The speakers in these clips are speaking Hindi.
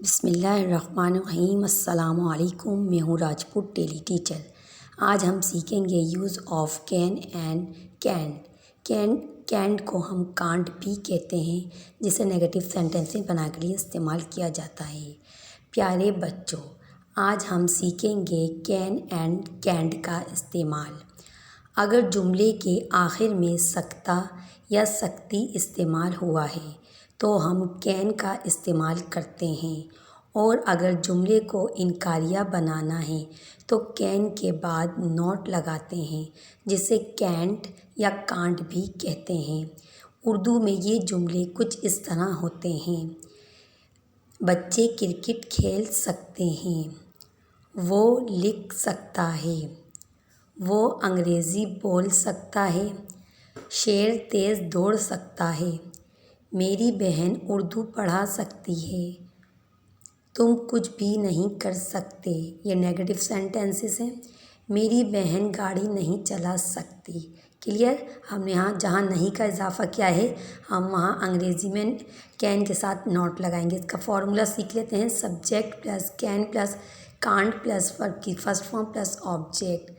बिस्मिल्लाहिर्रहमानिर्रहीम। अस्सलामु अलैकुम। मैं हूँ राजपूत डेली टीचर। आज हम सीखेंगे use of can and can. Can को हम कांट भी कहते हैं, जिसे नेगेटिव सेंटेंसेस बनाने के लिए इस्तेमाल किया जाता है। प्यारे बच्चों, आज हम सीखेंगे कैन एंड कैंट का इस्तेमाल। अगर जुमले के आखिर में सकता या सकती इस्तेमाल हुआ है तो हम कैन का इस्तेमाल करते हैं, और अगर जुमले को इनकारिया बनाना है तो कैन के बाद नॉट लगाते हैं, जिसे कैंट या कांट भी कहते हैं। उर्दू में ये जुमले कुछ इस तरह होते हैं। बच्चे क्रिकेट खेल सकते हैं। वो लिख सकता है। वो अंग्रेज़ी बोल सकता है। शेर तेज़ दौड़ सकता है। मेरी बहन उर्दू पढ़ा सकती है। तुम कुछ भी नहीं कर सकते। ये नेगेटिव सेंटेंसेस हैं। मेरी बहन गाड़ी नहीं चला सकती। क्लियर। हमने यहाँ जहाँ नहीं का इजाफा किया है, हम वहाँ अंग्रेज़ी में कैन के साथ नॉट लगाएंगे। इसका फॉर्मूला सीख लेते हैं। Subject plus can plus can't plus verb की फर्स्ट फॉर्म प्लस ऑब्जेक्ट।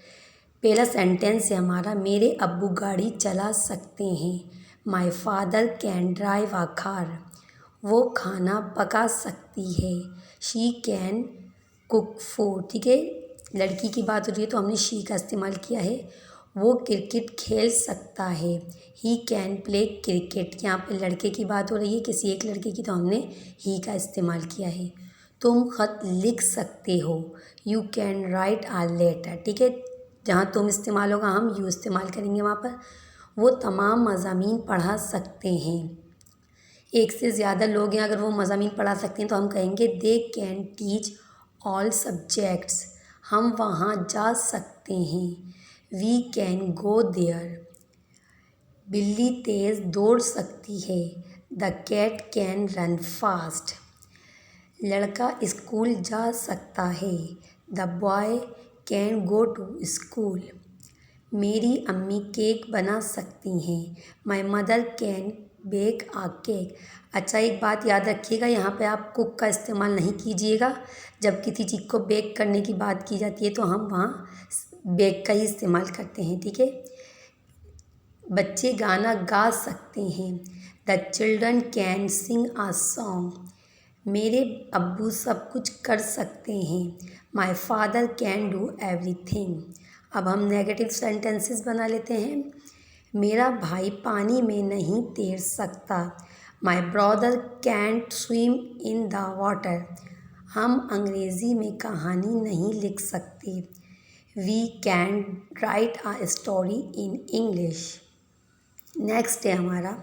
पहला सेंटेंस है हमारा, मेरे अब्बू गाड़ी चला सकते हैं। My father can drive a car. वो खाना पका सकती है। She can cook food. ठीक है, लड़की की बात हो रही है तो हमने शी का इस्तेमाल किया है। वो क्रिकेट खेल सकता है। He can play cricket. यहाँ पे लड़के की बात हो रही है, किसी एक लड़के की, तो हमने ही का इस्तेमाल किया है। तुम ख़त लिख सकते हो। You can write a letter. ठीक है, जहाँ तुम इस्तेमाल होगा हम यू इस्तेमाल करेंगे वहाँ पर। वो तमाम मज़ामीन पढ़ा सकते हैं। एक से ज़्यादा लोग हैं, अगर वो मज़ामीन पढ़ा सकते हैं तो हम कहेंगे they can teach all subjects. हम वहाँ जा सकते हैं। We can go there. बिल्ली तेज़ दौड़ सकती है। The cat can run fast. लड़का स्कूल जा सकता है। The boy can go to school. मेरी अम्मी केक बना सकती हैं। My mother can bake a cake. अच्छा, एक बात याद रखिएगा, यहाँ पे आप कुक का इस्तेमाल नहीं कीजिएगा। जब किसी चीज़ को बेक करने की बात की जाती है तो हम वहाँ बेक का ही इस्तेमाल करते हैं। ठीक है, बच्चे गाना गा सकते हैं। The children can sing uh song. मेरे अब्बू सब कुछ कर सकते हैं। My father can do everything. अब हम नेगेटिव सेंटेंसेस बना लेते हैं। मेरा भाई पानी में नहीं तैर सकता। My brother can't swim in the water. हम अंग्रेज़ी में कहानी नहीं लिख सकते। We can write a story in English. Next है हमारा,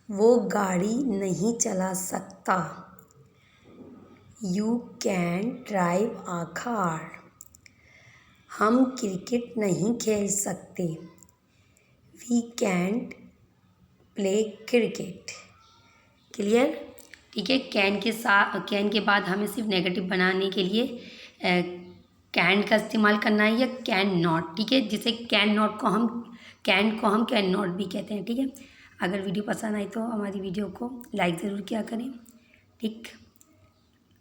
वो गाड़ी नहीं चला सकता। You can drive a car. हम क्रिकेट नहीं खेल सकते। We can't play cricket. Clear. ठीक है, कैन के साथ, कैन के बाद हमें सिर्फ नेगेटिव बनाने के लिए कैन का इस्तेमाल करना है या कैन नॉट। ठीक है, जिसे कैन नॉट को हम कैन नॉट भी कहते हैं। ठीक है, अगर वीडियो पसंद आई तो हमारी वीडियो को लाइक ज़रूर किया करें। ठीक,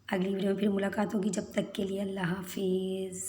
अगली वीडियो में फिर मुलाकात होगी। जब तक के लिए अल्लाह हाफिज़।